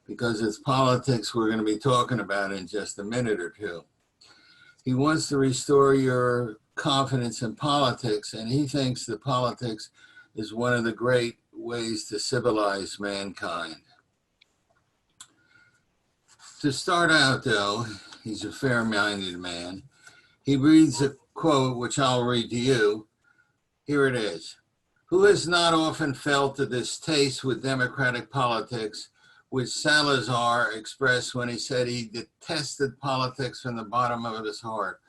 because it's politics we're going to be talking about in just a minute or two. He wants to restore your confidence in politics, and he thinks that politics is one of the great ways to civilize mankind. To start out, though, he's a fair-minded man. He reads a quote, which I'll read to you. Here it is. Who has not often felt the distaste with democratic politics, which Salazar expressed when he said he detested politics from the bottom of his heart?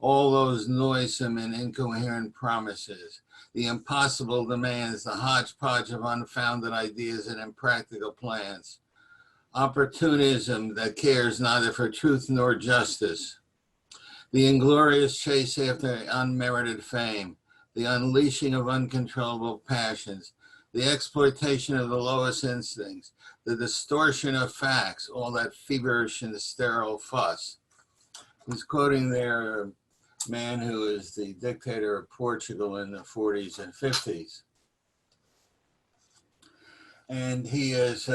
All those noisome and incoherent promises, the impossible demands, the hodgepodge of unfounded ideas and impractical plans, opportunism that cares neither for truth nor justice, the inglorious chase after unmerited fame, the unleashing of uncontrollable passions, the exploitation of the lowest instincts, the distortion of facts, all that feverish and sterile fuss. He's quoting there a man who is the dictator of Portugal in the 40s and 50s. And he is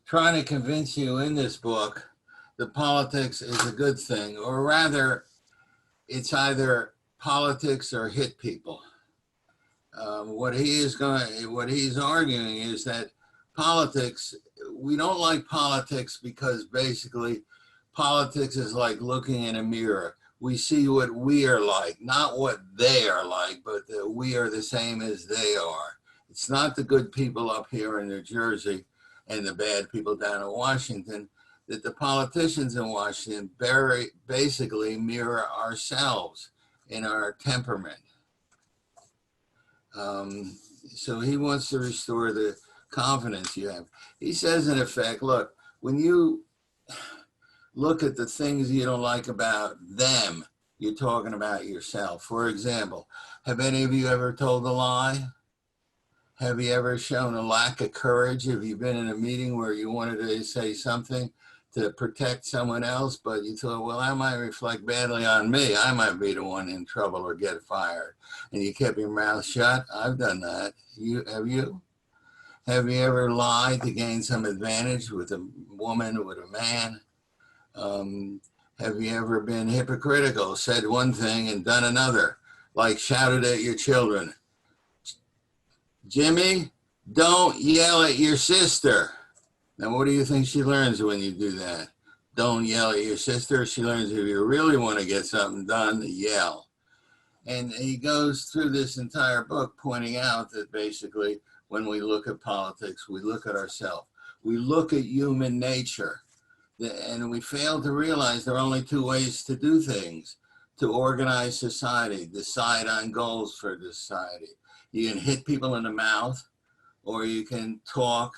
trying to convince you in this book that politics is a good thing, or rather, it's either politics or hit people. What he's arguing is that politics, we don't like politics because basically politics is like looking in a mirror. We see what we are like, not what they are like, but that we are the same as they are. It's not the good people up here in New Jersey and the bad people down in Washington, that the politicians in Washington basically mirror ourselves in our temperament. So he wants to restore the confidence you have. He says, in effect, look, when you look at the things you don't like about them, you're talking about yourself. For example, have any of you ever told a lie? Have you ever shown a lack of courage? Have you been in a meeting where you wanted to say something to protect someone else, but you thought, well, that might reflect badly on me. I might be the one in trouble or get fired. And you kept your mouth shut? I've done that. Have you? Have you ever lied to gain some advantage with a woman or with a man? Have you ever been hypocritical, said one thing and done another, like shouted at your children? Jimmy, don't yell at your sister. Now, what do you think she learns when you do that? Don't yell at your sister. She learns if you really want to get something done, to yell. And he goes through this entire book pointing out that basically when we look at politics, we look at ourselves. We look at human nature. And we fail to realize there are only two ways to do things: to organize society, decide on goals for society. You can hit people in the mouth, or you can talk.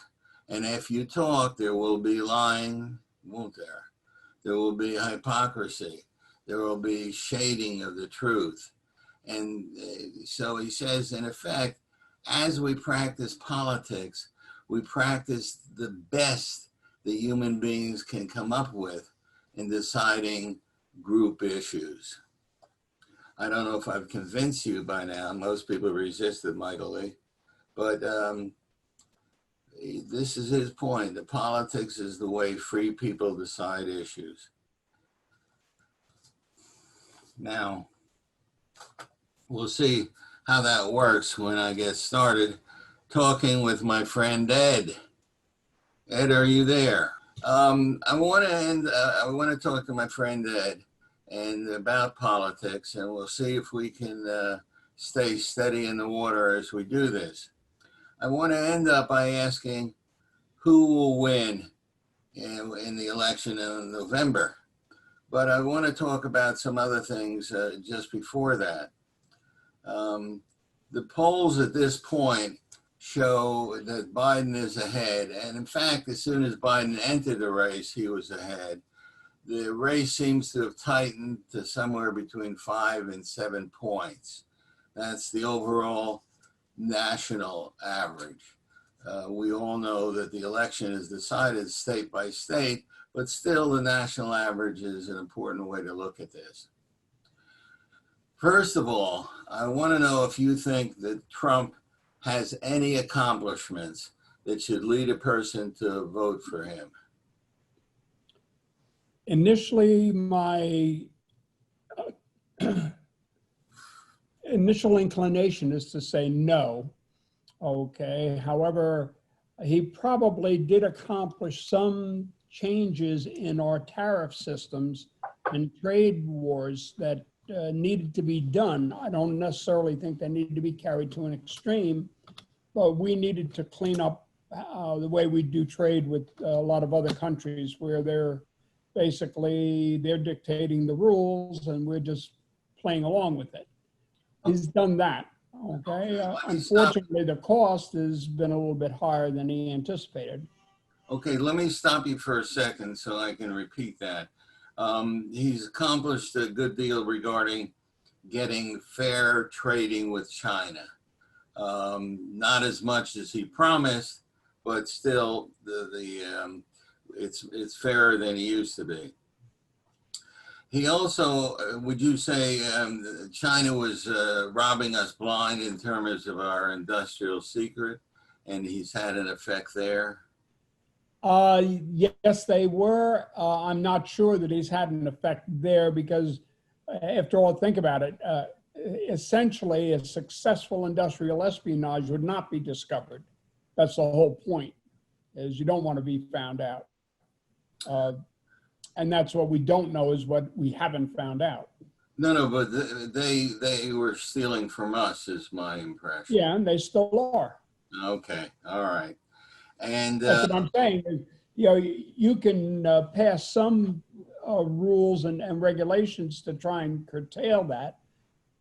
And if you talk, there will be lying, won't there? There will be hypocrisy. There will be shading of the truth. And so he says, in effect, as we practice politics, we practice the best that human beings can come up with in deciding group issues. I don't know if I've convinced you by now. Most people resisted mightily, but this is his point, that politics is the way free people decide issues. Now, we'll see how that works when I get started talking with my friend Ed. Ed, are you there? I want to talk to my friend Ed and about politics, and we'll see if we can stay steady in the water as we do this. I want to end up by asking who will win in the election in November. But I want to talk about some other things just before that. The polls at this point show that Biden is ahead. And in fact, as soon as Biden entered the race, he was ahead. The race seems to have tightened to somewhere between 5 and 7 points. That's the overall national average. We all know that the election is decided state by state, but still the national average is an important way to look at this. First of all, I want to know if you think that Trump has any accomplishments that should lead a person to vote for him? Initially, my initial inclination is to say no. Okay. However, he probably did accomplish some changes in our tariff systems and trade wars that needed to be done. I don't necessarily think they need to be carried to an extreme, but we needed to clean up the way we do trade with a lot of other countries where they're dictating the rules and we're just playing along with it. He's done that. Okay. Unfortunately, the cost has been a little bit higher than he anticipated. Okay, let me stop you for a second so I can repeat that. He's accomplished a good deal regarding getting fair trading with China. Not as much as he promised, but still, it's fairer than it used to be. He also, would you say China was robbing us blind in terms of our industrial secret, and he's had an effect there? Yes, they were. I'm not sure that he's had an effect there because, after all, think about it. Essentially, a successful industrial espionage would not be discovered. That's the whole point, is you don't want to be found out. And that's what we don't know, is what we haven't found out. No, but they were stealing from us, is my impression. Yeah, and they still are. Okay, all right. And that's what I'm saying. You know, you can pass some rules and regulations to try and curtail that,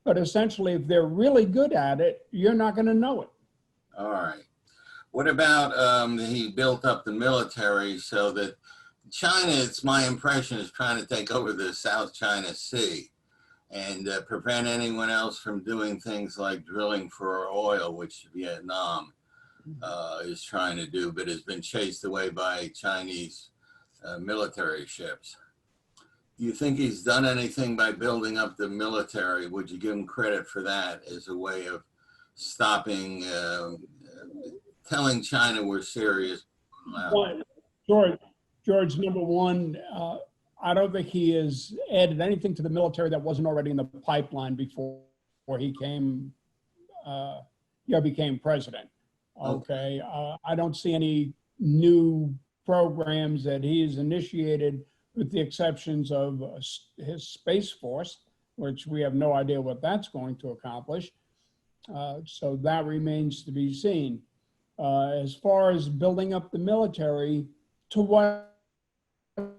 but essentially, if they're really good at it, you're not going to know it. All right. What about he built up the military so that China, it's my impression, is trying to take over the South China Sea and prevent anyone else from doing things like drilling for oil, which Vietnam is trying to do, but has been chased away by Chinese military ships. Do you think he's done anything by building up the military? Would you give him credit for that as a way of stopping, telling China we're serious? Well, George, number one, I don't think he has added anything to the military that wasn't already in the pipeline before he became president. Okay. I don't see any new programs that he's initiated, with the exceptions of his Space Force, which we have no idea what that's going to accomplish. So that remains to be seen. As far as building up the military, to what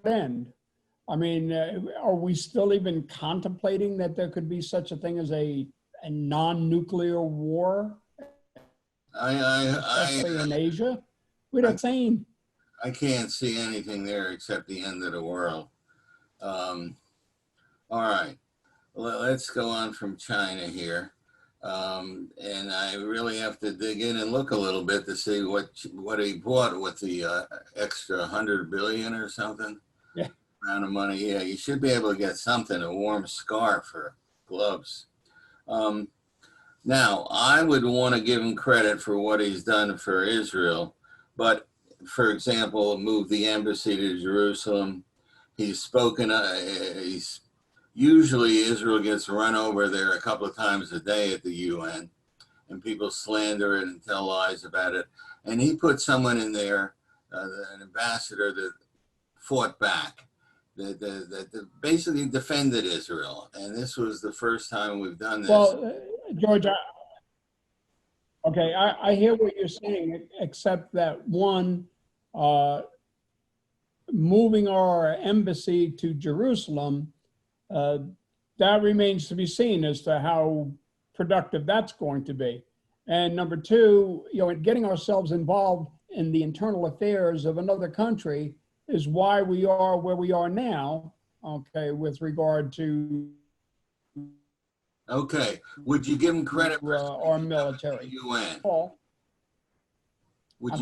end? I mean, are we still even contemplating that there could be such a thing as a non-nuclear war? Especially in Asia? We're not saying. I can't see anything there except the end of the world. All right, let's go on from China here. And I really have to dig in and look a little bit to see what he bought with the extra 100 billion or something. Yeah. Amount of money. Yeah, you should be able to get something, a warm scarf or gloves. Now, I would want to give him credit for what he's done for Israel, but for example, moved the embassy to Jerusalem. He's spoken, usually Israel gets run over there a couple of times a day at the UN, and people slander it and tell lies about it. And he put someone in there, an ambassador that fought back, that basically defended Israel. And this was the first time we've done this. Well, George, I hear what you're saying, except that one, moving our embassy to Jerusalem, that remains to be seen as to how productive that's going to be. And number two, getting ourselves involved in the internal affairs of another country is why we are where we are now, okay, with regard to Okay, would you give him credit for our military? UN? Paul?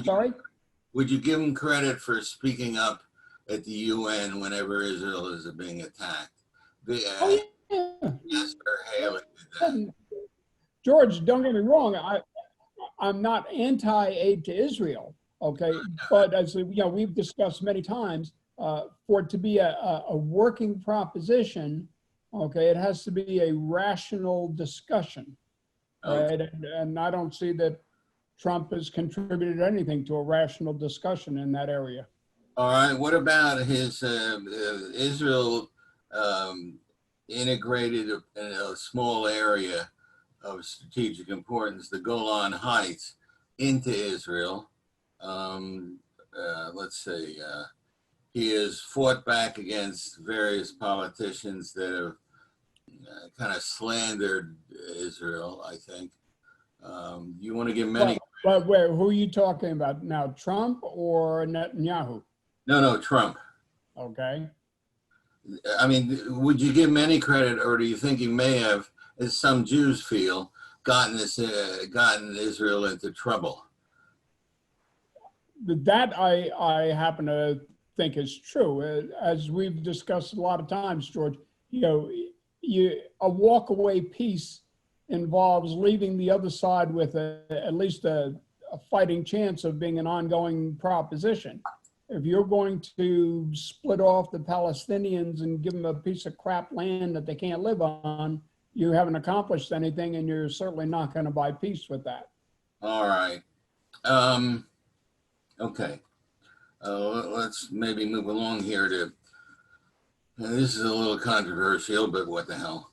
Sorry? Would you give him credit for speaking up at the UN whenever Israel is being attacked? Oh, yeah. Yes, Haley did that. George, don't get me wrong. I'm not anti-aid to Israel. Okay, but as we've discussed many times, for it to be a working proposition, okay, it has to be a rational discussion, Okay. right? And I don't see that Trump has contributed anything to a rational discussion in that area. All right. What about his Israel integrated in a small area of strategic importance, the Golan Heights, into Israel? Let's say he has fought back against various politicians that have kind of slandered Israel, I think. You want to give many? But who are you talking about now, Trump or Netanyahu? No, Trump. Okay. I mean, would you give him any credit, or do you think he may have, as some Jews feel, gotten Israel into trouble? That I happen to think is true. As we've discussed a lot of times, George, a walk-away peace involves leaving the other side with at least a fighting chance of being an ongoing proposition. If you're going to split off the Palestinians and give them a piece of crap land that they can't live on, you haven't accomplished anything, and you're certainly not going to buy peace with that. All right. Okay. Let's maybe move along here to, this is a little controversial, but what the hell?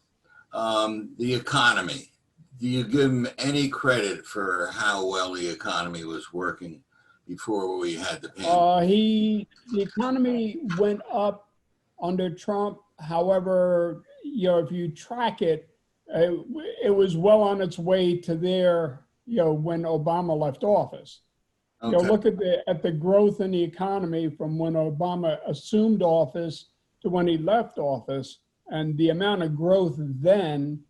The economy. Do you give him any credit for how well the economy was working before we had the pandemic? The economy went up under Trump. However, if you track it, it was well on its way to there, when Obama left office. Okay. Look at the growth in the economy from when Obama assumed office to when he left office, and the amount of growth then,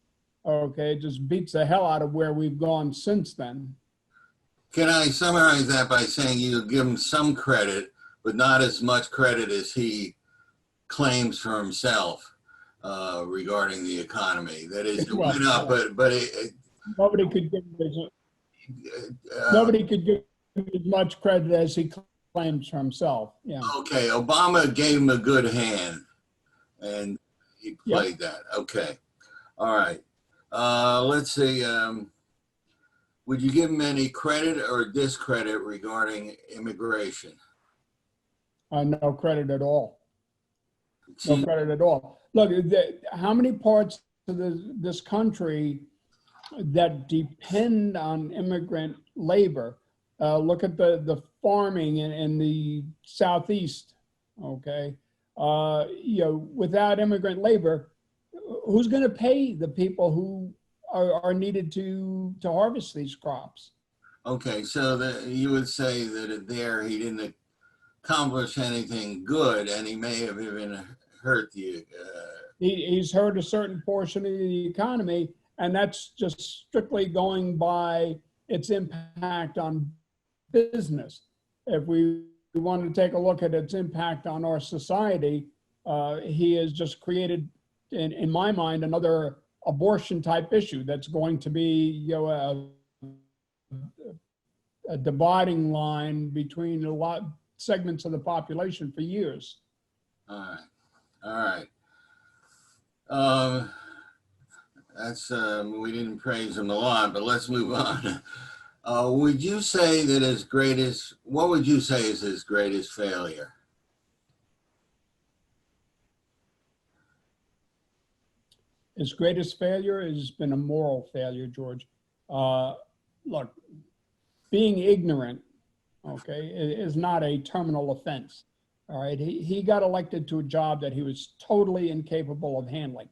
okay, just beats the hell out of where we've gone since then. Can I summarize that by saying you give him some credit, but not as much credit as he claims for himself regarding the economy? That is, it went up, but nobody could give as much credit as he claims for himself. Yeah. Okay, Obama gave him a good hand, and he played that. Okay, all right. Let's see. Would you give him any credit or discredit regarding immigration? No credit at all. No credit at all. Look, how many parts of this country that depend on immigrant labor? Look at the farming in the Southeast, okay? Without immigrant labor, who's going to pay the people who are needed to harvest these crops? Okay, so you would say that there he didn't accomplish anything good, and he may have even hurt the. He's hurt a certain portion of the economy, and that's just strictly going by its impact on business. If we want to take a look at its impact on our society, he has just created, in my mind, another abortion type issue that's going to be a dividing line between a lot segments of the population for years. All right. That's we didn't praise him a lot, but let's move on. Would you say that what would you say is his greatest failure? His greatest failure has been a moral failure, George. Look, being ignorant, okay, is not a terminal offense. All right, he got elected to a job that he was totally incapable of handling.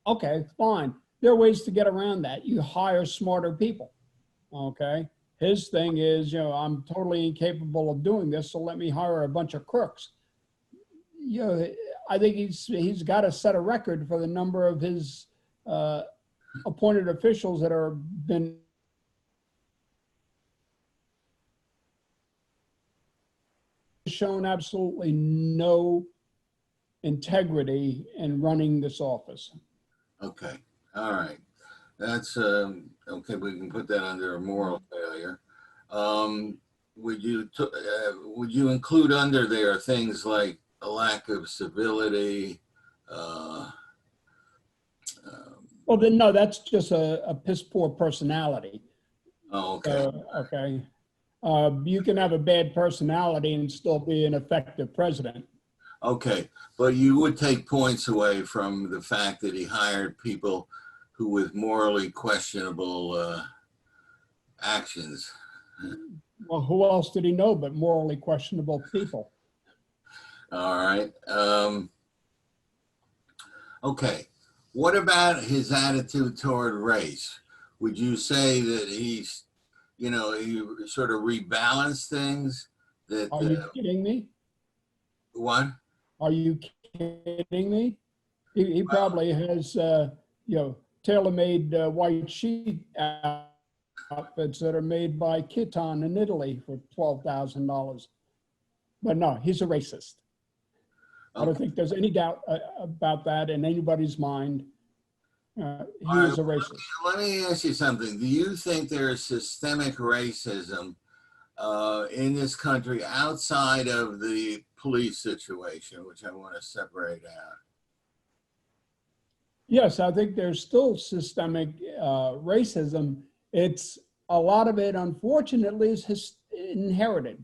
Okay, fine. There are ways to get around that. You hire smarter people. Okay. His thing is, I'm totally incapable of doing this, so let me hire a bunch of crooks. I think he's got to set a record for the number of his appointed officials that are been shown absolutely no integrity in running this office. Okay. All right. That's okay. We can put that under a moral failure. would you include under there things like a lack of civility? Uh, Well, then, no, that's just a piss poor personality. oh, okay. Okay. You can have a bad personality and still be an effective president. Okay, but you would take points away from the fact that he hired people who with morally questionable actions. Well, who else did he know but morally questionable people? All right. Okay. What about his attitude toward race? Would you say that he's, he sort of rebalanced things? That Are you kidding me? what? Are you kidding me? He probably has, tailor-made white sheet outfits that are made by Kiton in Italy for $12,000. But no, he's a racist. I don't think there's any doubt about that in anybody's mind. He is a racist. Let me ask you something. Do you think there is systemic racism in this country outside of the police situation, which I want to separate out? Yes, I think there's still systemic racism. It's a lot of it, unfortunately, is inherited.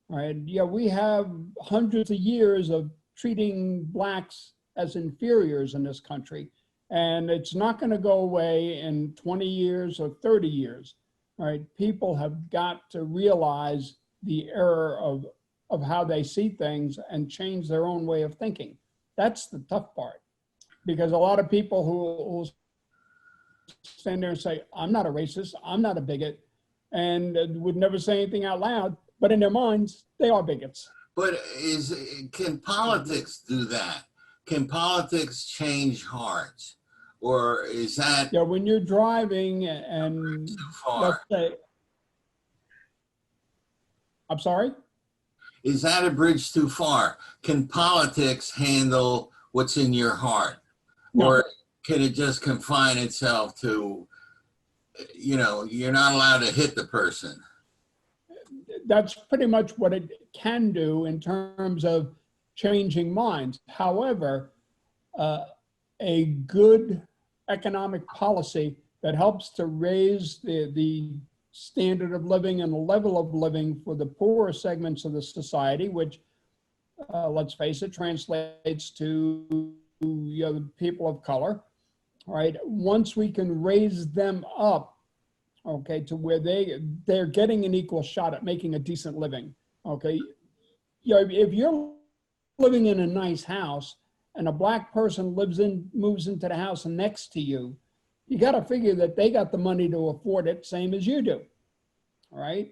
Right? Yeah, we have hundreds of years of treating blacks as inferiors in this country, and it's not going to go away in 20 years or 30 years. Right? People have got to realize the error of how they see things and change their own way of thinking. That's the tough part, because a lot of people who stand there and say, I'm not a racist, I'm not a bigot, and would never say anything out loud, but in their minds, they are bigots. But can politics do that? Can politics change hearts? Or is that when you're driving and too far? let's say, I'm sorry? Is that a bridge too far? Can politics handle what's in your heart? No. Or can it just confine itself to, you're not allowed to hit the person? That's pretty much what it can do in terms of changing minds. However, a good economic policy that helps to raise the standard of living and the level of living for the poorer segments of the society, which, let's face it, translates to the people of color, right? Once we can raise them up, okay, to where they're getting an equal shot at making a decent living, okay? If you're living in a nice house and a black person moves into the house next to you, you got to figure that they got the money to afford it, same as you do, all right?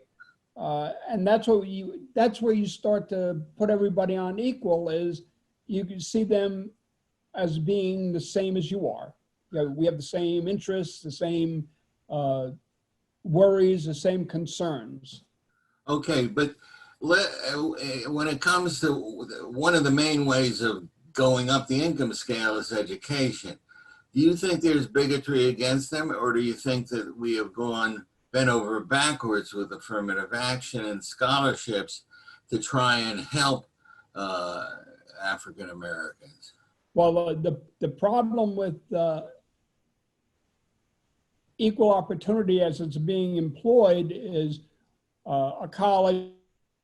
And that's where you start to put everybody on equal, is you can see them as being the same as you are. We have the same interests, the same worries, the same concerns. Okay, but when it comes to one of the main ways of going up the income scale is education. Do you think there's bigotry against them, or do you think that we have bent over backwards with affirmative action and scholarships to try and help African Americans? Well, the problem with equal opportunity as it's being employed is a college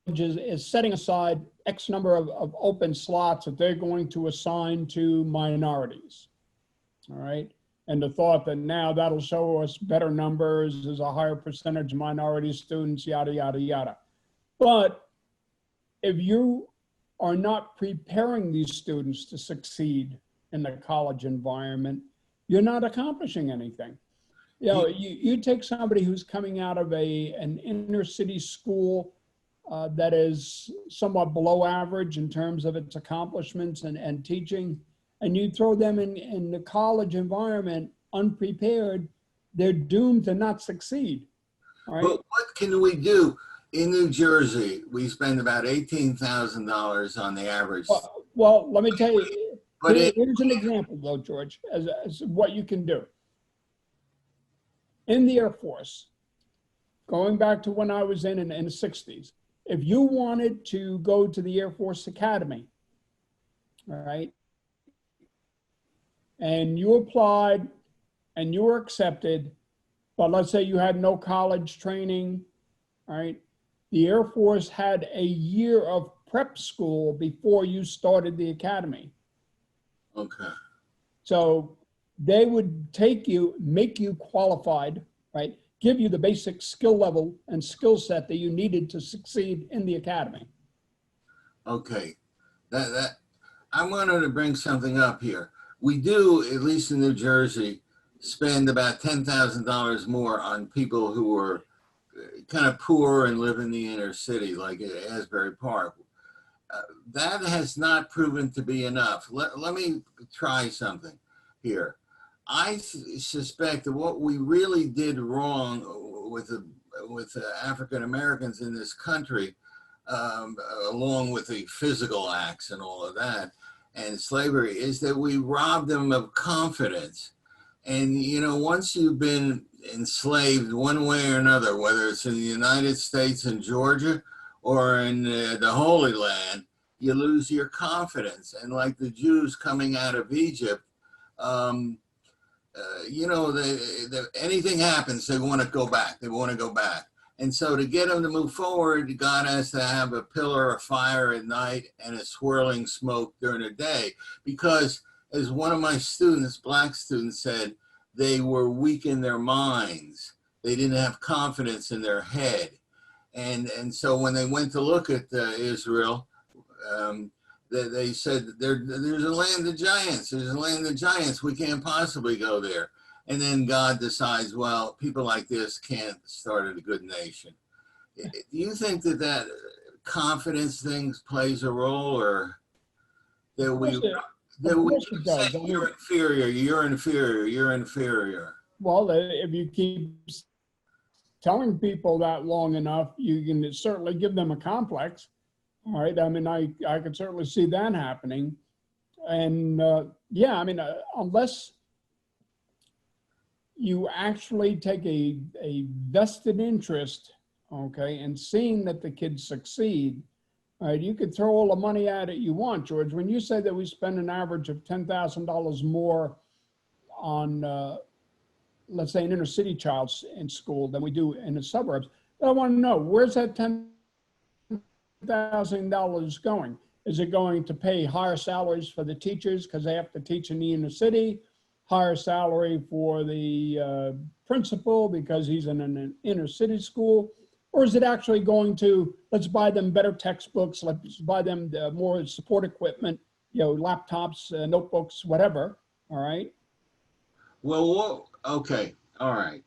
is setting aside X number of open slots that they're going to assign to minorities, all right? And the thought that now that'll show us better numbers, there's a higher percentage of minority students, yada, yada, yada. But if you are not preparing these students to succeed in the college environment, you're not accomplishing anything. You take somebody who's coming out of an inner city school that is somewhat below average in terms of its accomplishments and teaching, and you throw them in the college environment unprepared, they're doomed to not succeed. All right? But what can we do? In New Jersey, we spend about $18,000 on the average. Well, let me tell you, But here's an example, though, George, as what you can do. In the Air Force, going back to when I was in the 60s, if you wanted to go to the Air Force Academy, all right, and you applied and you were accepted, but let's say you had no college training, all right, the Air Force had a year of prep school before you started the academy. Okay. So they would take you, make you qualified, right? Give you the basic skill level and skill set that you needed to succeed in the academy. Okay. That I'm going to bring something up here. We do, at least in New Jersey, spend about $10,000 more on people who are kind of poor and live in the inner city, like at Asbury Park. That has not proven to be enough. Let me try something here. I suspect that what we really did wrong with African Americans in this country, along with the physical acts and all of that, and slavery, is that we robbed them of confidence. And you know, once you've been enslaved one way or another, whether it's in the United States and Georgia or in the Holy Land, you lose your confidence. And like the Jews coming out of Egypt, you know, anything happens, they want to go back. They want to go back. And so to get them to move forward, God has to have a pillar of fire at night and a swirling smoke during the day. Because as one of my students, black students, said, they were weak in their minds. They didn't have confidence in their head. And so when they went to look at Israel, they said, there's a land of giants. There's a land of giants. We can't possibly go there. And then God decides, well, people like this can't start a good nation. Do you think that confidence thing plays a role, or that we say you're inferior, you're inferior, you're inferior? Well, if you keep telling people that long enough, you can certainly give them a complex. All right. I mean, I could certainly see that happening. And yeah, I mean, unless you actually take a vested interest, okay, in seeing that the kids succeed, right, you could throw all the money at it you want, George. When you say that we spend an average of $10,000 more on, let's say, an inner city child in school than we do in the suburbs, I want to know, where's that $10,000 going? Is it going to pay higher salaries for the teachers because they have to teach in the inner city? Higher salary for the principal because he's in an inner city school? Or is it actually going to, let's buy them better textbooks, let's buy them more support equipment, you know, laptops, notebooks, whatever, all right? Well, okay, all right.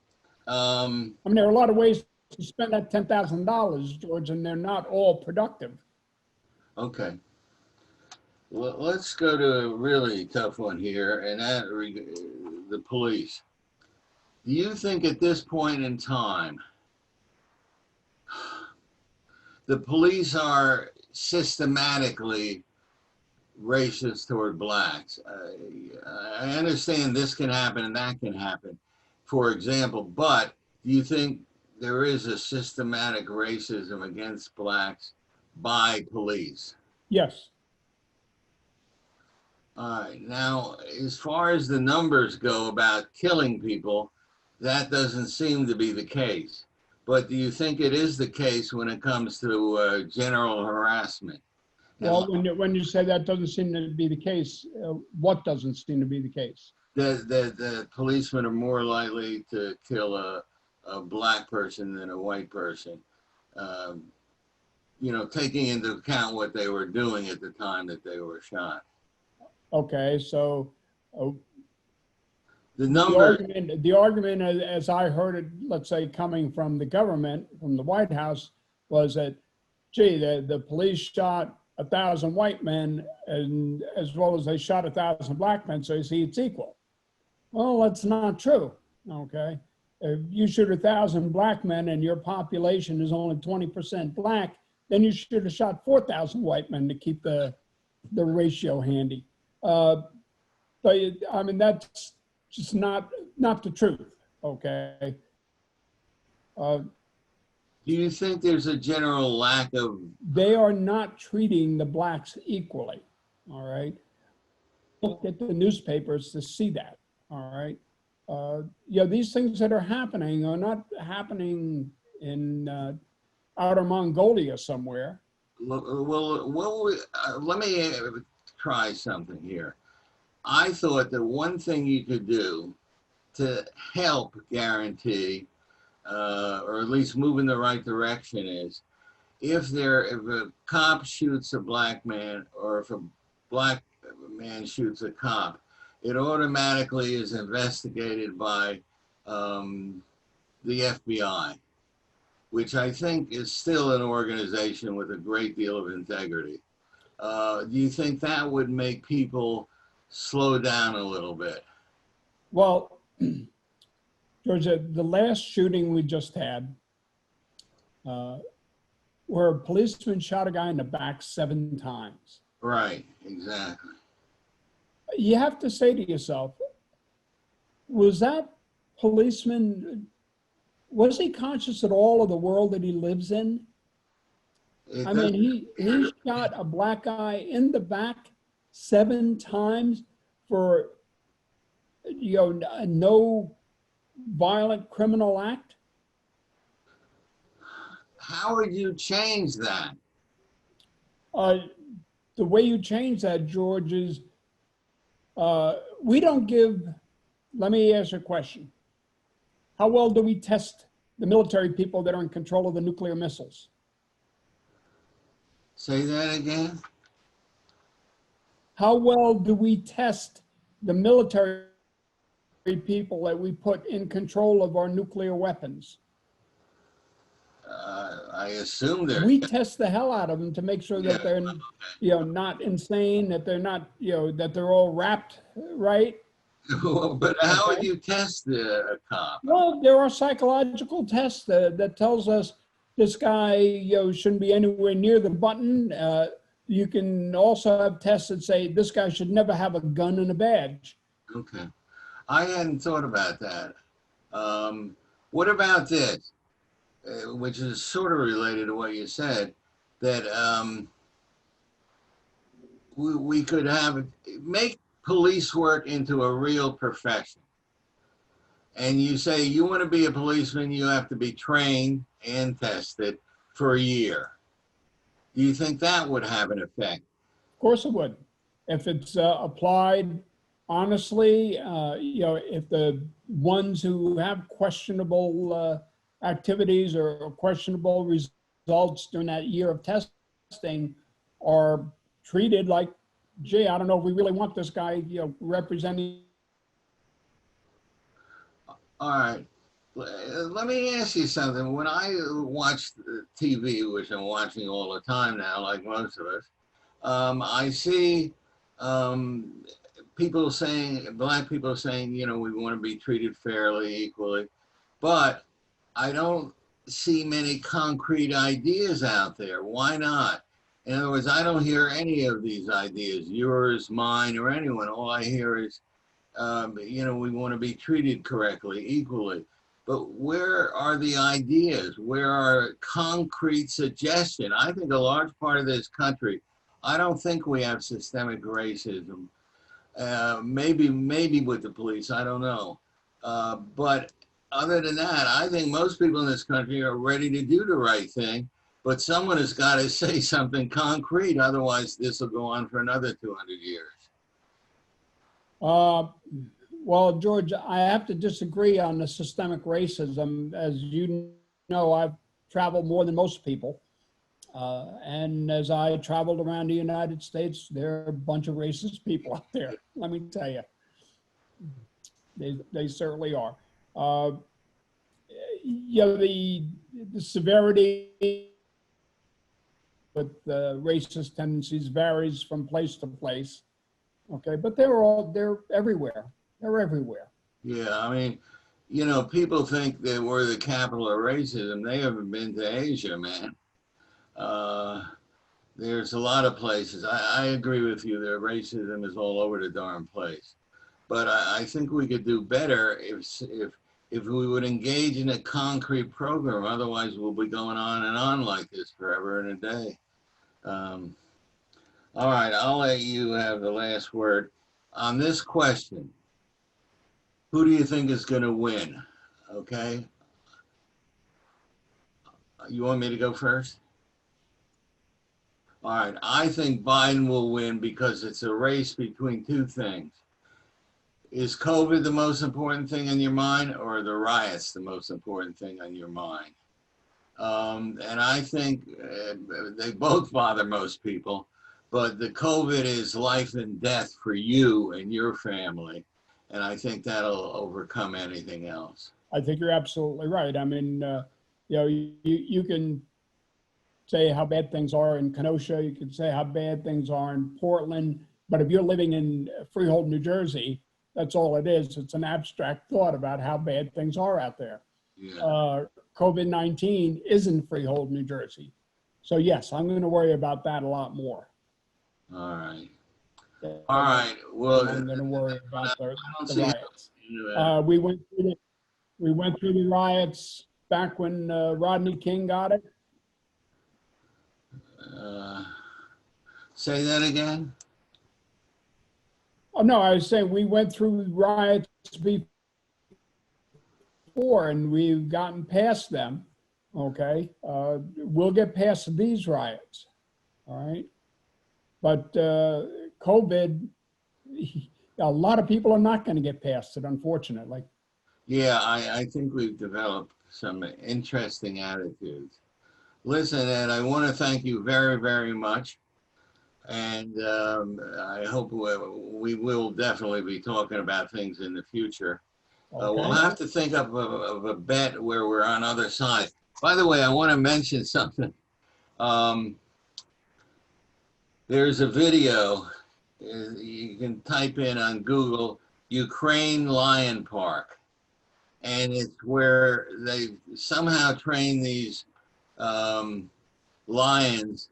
I mean, there are a lot of ways to spend that $10,000, George, and they're not all productive. Okay. Well, let's go to a really tough one here, and that the police. Do you think at this point in time, the police are systematically racist toward blacks? I understand this can happen and that can happen, for example, but do you think there is a systematic racism against blacks by police? Yes. All right. Now, as far as the numbers go about killing people, that doesn't seem to be the case. But do you think it is the case when it comes to general harassment? Well, when you say that doesn't seem to be the case, what doesn't seem to be the case? The policemen are more likely to kill a black person than a white person, you know, taking into account what they were doing at the time that they were shot. Okay, so the argument, as I heard it, let's say, coming from the government, from the White House, was that, gee, the police shot 1,000 white men, and as well as they shot 1,000 black men, so you see it's equal. Well, that's not true, okay? If you shoot 1,000 black men and your population is only 20% black, then you should have shot 4,000 white men to keep the ratio handy. But I mean, that's just not the truth, okay? Do you think there's a general lack of, They are not treating the blacks equally, all right? Look at the newspapers to see that, all right? These things that are happening are not happening in outer Mongolia somewhere. let me try something here. I thought that one thing you could do to help guarantee, or at least move in the right direction is, if a cop shoots a black man, or if a black man shoots a cop, it automatically is investigated by the FBI, which I think is still an organization with a great deal of integrity. Do you think that would make people slow down a little bit? Well, Georgia, the last shooting we just had, where a policeman shot a guy in the back 7 times. Right, exactly. You have to say to yourself, was that policeman, was he conscious at all of the world that he lives in? I mean, he shot a black guy in the back 7 times for, no violent criminal act. How would you change that? The way you change that, George, is we don't give, let me ask you a question. How well do we test the military people that are in control of the nuclear missiles? Say that again? How well do we test the military people that we put in control of our nuclear weapons? I assume they're. We test the hell out of them to make sure that they're, not insane, that they're not, that they're all wrapped right. But how would you test a cop? Well, there are psychological tests that tells us this guy, shouldn't be anywhere near the button. You can also have tests that say this guy should never have a gun and a badge. Okay. I hadn't thought about that. What about this, which is sort of related to what you said, that we could make police work into a real profession. And you say you want to be a policeman, you have to be trained and tested for a year. Do you think that would have an effect? Of course it would. If it's applied honestly, if the ones who have questionable activities or questionable results during that year of testing are treated like, gee, I don't know if we really want this guy, representing. All right. Let me ask you something. When I watch TV, which I'm watching all the time now, like most of us, I see people saying, black people saying, we want to be treated fairly, equally, but I don't see many concrete ideas out there. Why not? In other words, I don't hear any of these ideas, yours, mine, or anyone. All I hear is, we want to be treated correctly, equally. But where are the ideas? Where are concrete suggestions? I think a large part of this country, I don't think we have systemic racism. Maybe with the police, I don't know. But other than that, I think most people in this country are ready to do the right thing. But someone has got to say something concrete. Otherwise, this will go on for another 200 years. Well, George, I have to disagree on the systemic racism. As you know, I've traveled more than most people. And as I traveled around the United States, there are a bunch of racist people out there. Let me tell you, they certainly are. The severity with the racist tendencies varies from place to place. Okay, but they're everywhere. They're everywhere. Yeah, I mean, people think that we're the capital of racism. They haven't been to Asia, man. There's a lot of places. I agree with you that racism is all over the darn place. But I think we could do better if if we would engage in a concrete program. Otherwise, we'll be going on and on like this forever and a day. All right, I'll let you have the last word. On this question, who do you think is going to win? Okay. You want me to go first? All right, I think Biden will win because it's a race between two things. Is COVID the most important thing on your mind, or are the riots the most important thing on your mind? And I think they both bother most people, but the COVID is life and death for you and your family. And I think that'll overcome anything else. I think you're absolutely right. I mean, you can say how bad things are in Kenosha, you can say how bad things are in Portland, but if you're living in Freehold, New Jersey, that's all it is. It's an abstract thought about how bad things are out there. Yeah. COVID-19 is in Freehold, New Jersey. So yes, I'm going to worry about that a lot more. All right. All right. Well, I'm going to worry about the riots. We went through the riots back when Rodney King got it. Say that again. Oh no, I was saying we went through riots before and we've gotten past them. Okay, we'll get past these riots. All right, but COVID, a lot of people are not going to get past it, unfortunately. Yeah, I think we've developed some interesting attitudes. Listen, Ed, I want to thank you very, very much. And I hope we will definitely be talking about things in the future. Okay. We'll have to think of a bet where we're on other sides. By the way, I want to mention something. There's a video, you can type in on Google, Ukraine Lion Park. And it's where they somehow train these lions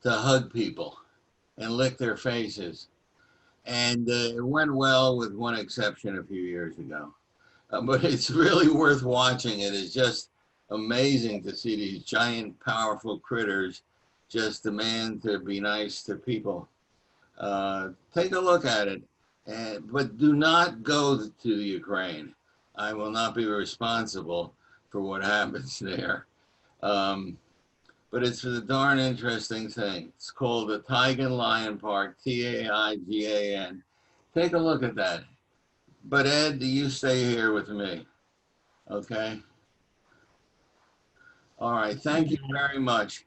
to hug people and lick their faces. And it went well with one exception a few years ago. But it's really worth watching. It is just amazing to see these giant, powerful critters just demand to be nice to people. Take a look at it, but do not go to Ukraine. I will not be responsible for what happens there. But it's a darn interesting thing. It's called the Taigan Lion Park, Taigan. Take a look at that. But Ed, you stay here with me, okay? All right, thank you very much.